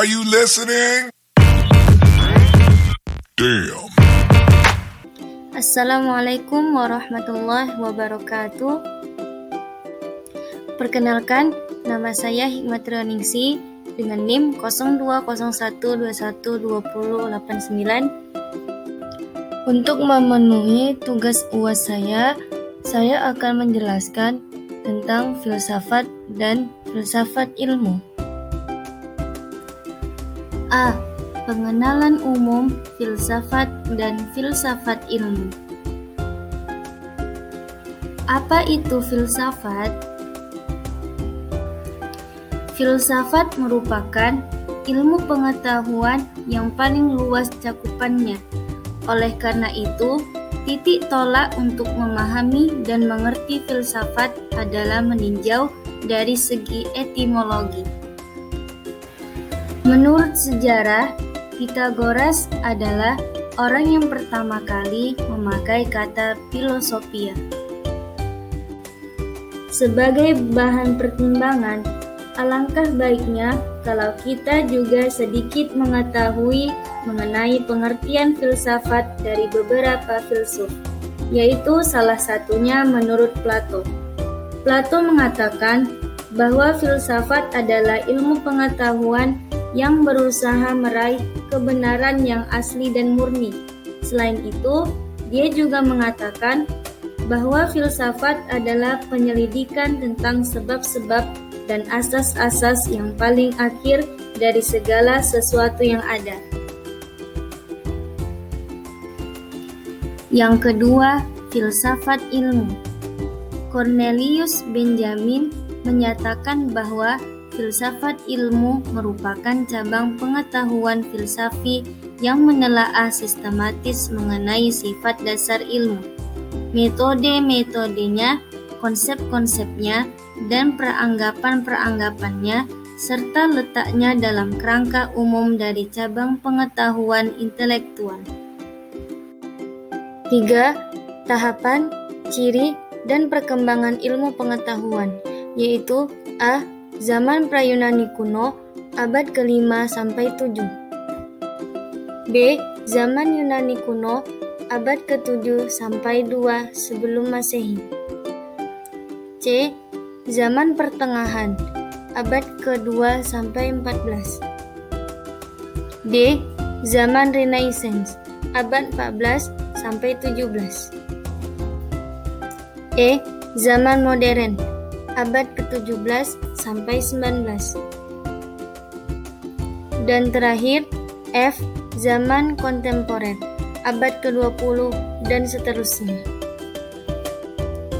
Are you listening? Damn. Assalamualaikum warahmatullahi wabarakatuh. Perkenalkan, nama saya Hikmatul Ningsi dengan NIM 0201212089. Untuk memenuhi tugas UAS saya akan menjelaskan tentang filsafat dan filsafat ilmu. A. Pengenalan umum filsafat dan filsafat ilmu. Apa itu filsafat? Filsafat merupakan ilmu pengetahuan yang paling luas cakupannya. Oleh karena itu, titik tolak untuk memahami dan mengerti filsafat adalah meninjau dari segi etimologi. Menurut sejarah, Pythagoras adalah orang yang pertama kali memakai kata filosofia. Sebagai bahan pertimbangan, alangkah baiknya kalau kita juga sedikit mengetahui mengenai pengertian filsafat dari beberapa filsuf, yaitu salah satunya menurut Plato. Plato mengatakan bahwa filsafat adalah ilmu pengetahuan yang berusaha meraih kebenaran yang asli dan murni. Selain itu, dia juga mengatakan bahwa filsafat adalah penyelidikan tentang sebab-sebab dan asas-asas yang paling akhir dari segala sesuatu yang ada. Yang kedua, filsafat ilmu. Cornelius Benjamin menyatakan bahwa filsafat ilmu merupakan cabang pengetahuan filsafi yang menelaah sistematis mengenai sifat dasar ilmu, metode-metodenya, konsep-konsepnya, dan peranggapan-peranggapannya, serta letaknya dalam kerangka umum dari cabang pengetahuan intelektual. 3. Tahapan, ciri, dan perkembangan ilmu pengetahuan, yaitu A. Zaman pra-Yunani kuno, abad ke-5 sampai 7. B. Zaman Yunani kuno, abad ke-7 sampai 2 sebelum Masehi. C. Zaman pertengahan, abad ke-2 sampai 14. D. Zaman Renaissance, abad 14 sampai 17. E. Zaman modern, abad ke-17 sampai 19. Dan terakhir, F. Zaman kontemporer, abad ke-20 dan seterusnya.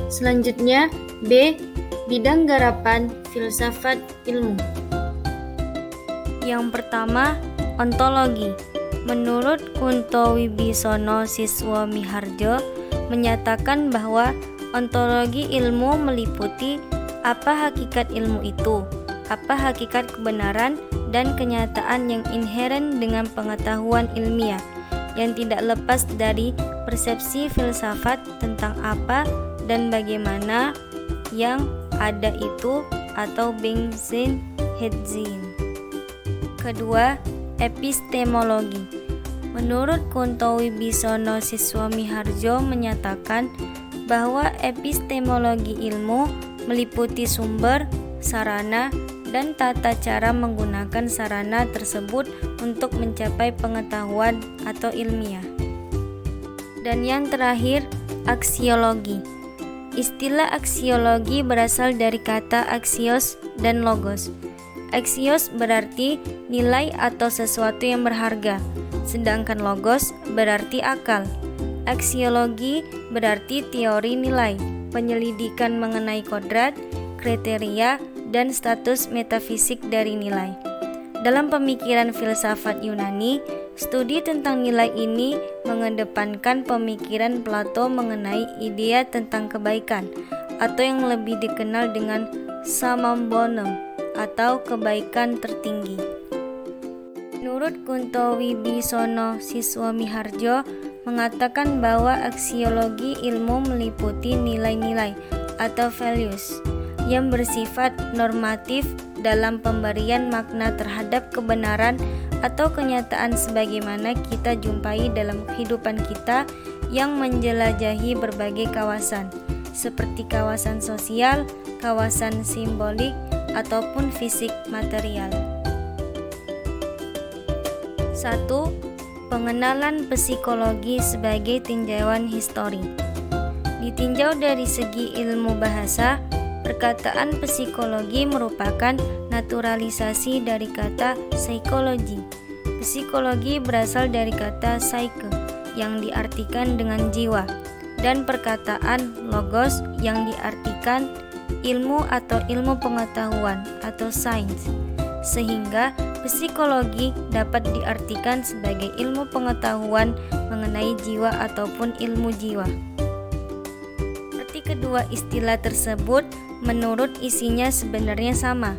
Selanjutnya, B. Bidang garapan filsafat ilmu. Yang pertama, ontologi. Menurut Kunto Wibisono Siswa Miharjo menyatakan bahwa ontologi ilmu meliputi apa hakikat ilmu itu, apa hakikat kebenaran dan kenyataan yang inheren dengan pengetahuan ilmiah, yang tidak lepas dari persepsi filsafat tentang apa dan bagaimana yang ada itu atau Bengsen Hedzin. Kedua, epistemologi. Menurut Kunto Wibisono Siswa Miharjo menyatakan bahwa epistemologi ilmu meliputi sumber, sarana, dan tata cara menggunakan sarana tersebut untuk mencapai pengetahuan atau ilmiah. Dan yang terakhir, aksiologi. Istilah aksiologi berasal dari kata aksios dan logos. Aksios berarti nilai atau sesuatu yang berharga, sedangkan logos berarti akal. Aksiologi berarti teori nilai, penyelidikan mengenai kodrat, kriteria, dan status metafisik dari nilai. Dalam pemikiran filsafat Yunani, studi tentang nilai ini mengedepankan pemikiran Plato mengenai idea tentang kebaikan, atau yang lebih dikenal dengan summum bonum, atau kebaikan tertinggi. Menurut Kunto Wibisono Siswa Miharjo mengatakan bahwa aksiologi ilmu meliputi nilai-nilai atau values yang bersifat normatif dalam pemberian makna terhadap kebenaran atau kenyataan sebagaimana kita jumpai dalam kehidupan kita yang menjelajahi berbagai kawasan, seperti kawasan sosial, kawasan simbolik, ataupun fisik material. 1. Pengenalan psikologi sebagai tinjauan histori. Ditinjau dari segi ilmu bahasa, perkataan psikologi merupakan naturalisasi dari kata psikologi. Psikologi berasal dari kata psyche yang diartikan dengan jiwa, dan perkataan logos yang diartikan ilmu atau ilmu pengetahuan atau sains, sehingga psikologi dapat diartikan sebagai ilmu pengetahuan mengenai jiwa ataupun ilmu jiwa. Arti kedua istilah tersebut menurut isinya sebenarnya sama,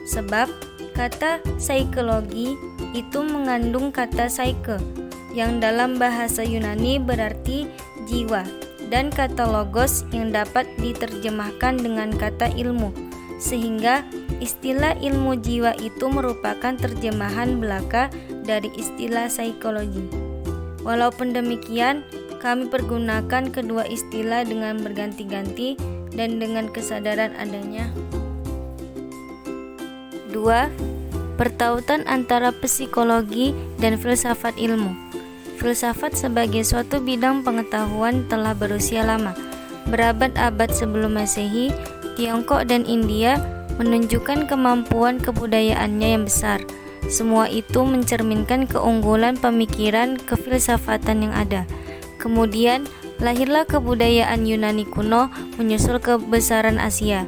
sebab kata psikologi itu mengandung kata psyche yang dalam bahasa Yunani berarti jiwa, dan kata logos yang dapat diterjemahkan dengan kata ilmu, sehingga istilah ilmu jiwa itu merupakan terjemahan belaka dari istilah psikologi. Walaupun demikian, kami pergunakan kedua istilah dengan berganti-ganti dan dengan kesadaran adanya 2. Pertautan antara psikologi dan filsafat ilmu. Filsafat sebagai suatu bidang pengetahuan telah berusia lama. Berabad-abad sebelum Masehi, Tiongkok dan India menunjukkan kemampuan kebudayaannya yang besar. Semua itu mencerminkan keunggulan pemikiran kefilsafatan yang ada. Kemudian, lahirlah kebudayaan Yunani kuno menyusul kebesaran Asia.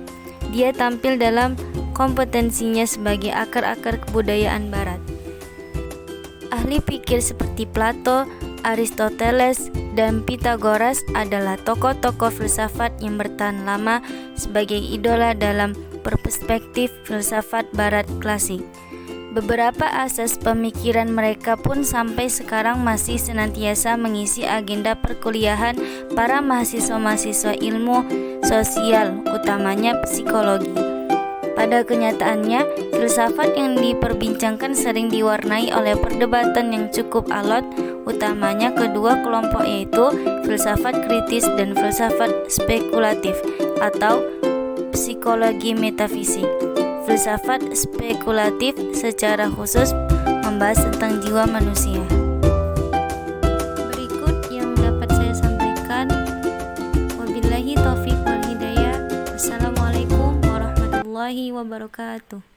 Dia tampil dalam kompetensinya sebagai akar-akar kebudayaan Barat. Ahli pikir seperti Plato, Aristoteles, dan Pythagoras adalah tokoh-tokoh filsafat yang bertahan lama sebagai idola dalam perspektif filsafat Barat klasik. Beberapa asas pemikiran mereka pun sampai sekarang masih senantiasa mengisi agenda perkuliahan para mahasiswa-mahasiswa ilmu sosial, utamanya psikologi. Pada kenyataannya, filsafat yang diperbincangkan sering diwarnai oleh perdebatan yang cukup alot, utamanya kedua kelompok, yaitu filsafat kritis dan filsafat spekulatif atau psikologi metafisik. Filsafat spekulatif secara khusus membahas tentang jiwa manusia. Berikut yang dapat saya sampaikan. Wabillahi taufiq wal hidayah. Wassalamualaikum warahmatullahi wabarakatuh.